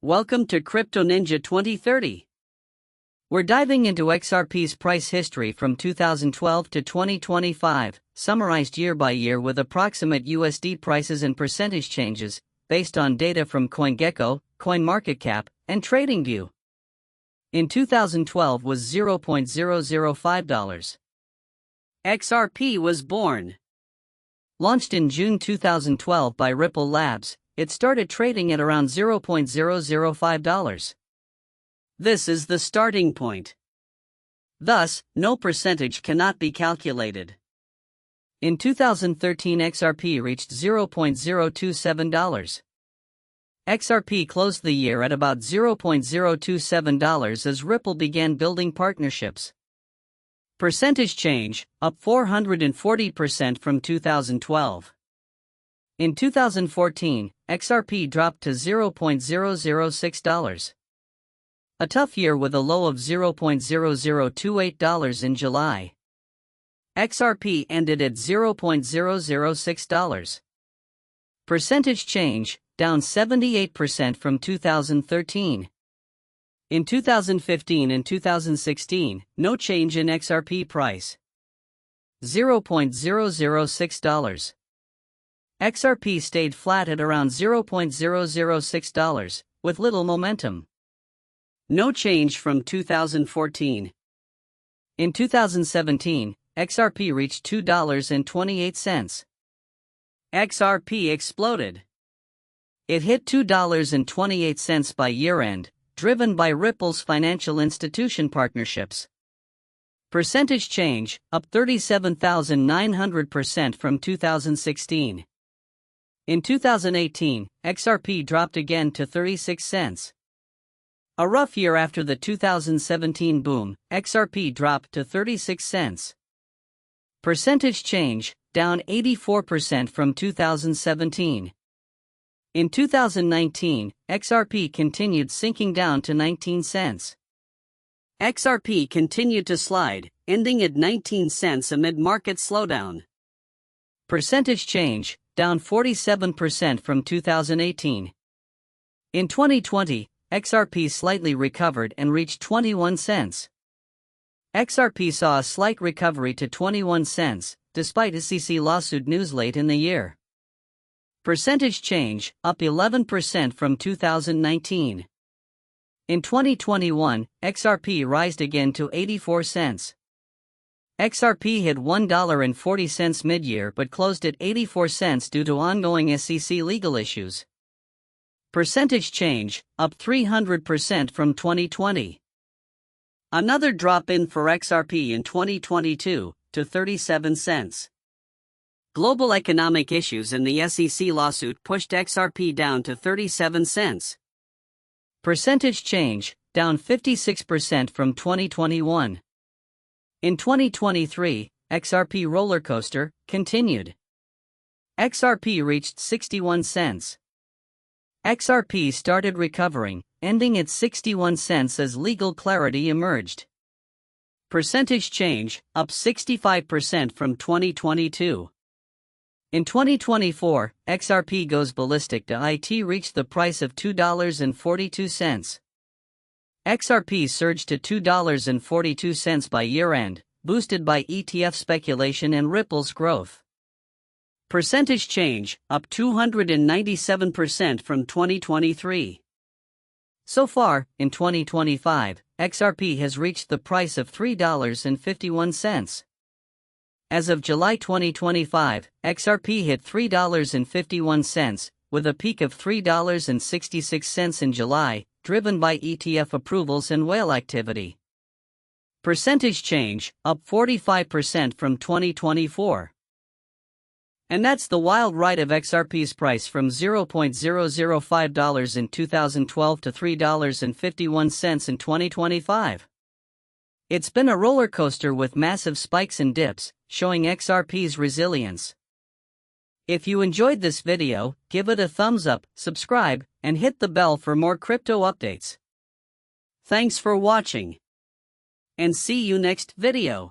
Welcome to Crypto Ninja 2030. We're diving into XRP's price history from 2012 to 2025, summarized year by year with approximate USD prices and percentage changes, based on data from CoinGecko, CoinMarketCap, and TradingView. In 2012 was $0.005. XRP was born. Launched in June 2012 by Ripple Labs, it started trading at around $0.005. This is the starting point. Thus, no percentage cannot be calculated. In 2013, XRP reached $0.027. XRP closed the year at about $0.027 as Ripple began building partnerships. Percentage change, up 440% from 2012. In 2014, XRP dropped to $0.006. A tough year with a low of $0.0028 in July. XRP ended at $0.006. Percentage change, down 78% from 2013. In 2015 and 2016, no change in XRP price. $0.006. XRP stayed flat at around $0.006, with little momentum. No change from 2014. In 2017, XRP reached $2.28. XRP exploded. It hit $2.28 by year-end, driven by Ripple's financial institution partnerships. Percentage change, up 37,900% from 2016. In 2018, XRP dropped again to 36 cents. A rough year after the 2017 boom, XRP dropped to 36 cents. Percentage change, down 84% from 2017. In 2019, XRP continued sinking down to 19 cents. XRP continued to slide, ending at 19 cents amid market slowdown. Percentage change, down 47% from 2018. In 2020, XRP slightly recovered and reached 21 cents. XRP saw a slight recovery to 21 cents, despite SEC lawsuit news late in the year. Percentage change, up 11% from 2019. In 2021, XRP rised again to 84 cents. XRP hit $1.40 mid-year but closed at 84 cents due to ongoing SEC legal issues. Percentage change, up 300% from 2020. Another drop-in for XRP in 2022, to 37 cents. Global economic issues and the SEC lawsuit pushed XRP down to 37 cents. Percentage change, down 56% from 2021. In 2023, XRP rollercoaster continued. XRP reached 61 cents. XRP started recovering, ending at 61 cents as legal clarity emerged. Percentage change, up 65% from 2022. In 2024, XRP goes ballistic to IT reached the price of $2.42. XRP surged to $2.42 by year-end, boosted by ETF speculation and Ripple's growth. Percentage change, up 297% from 2023. So far, in 2025, XRP has reached the price of $3.51. As of July 2025, XRP hit $3.51, with a peak of $3.66 in July, driven by ETF approvals and whale activity. Percentage change, up 45% from 2024. And that's the wild ride of XRP's price from $0.005 in 2012 to $3.51 in 2025. It's been a roller coaster with massive spikes and dips, showing XRP's resilience. If you enjoyed this video, give it a thumbs up, subscribe, and hit the bell for more crypto updates. Thanks for watching. And see you next video.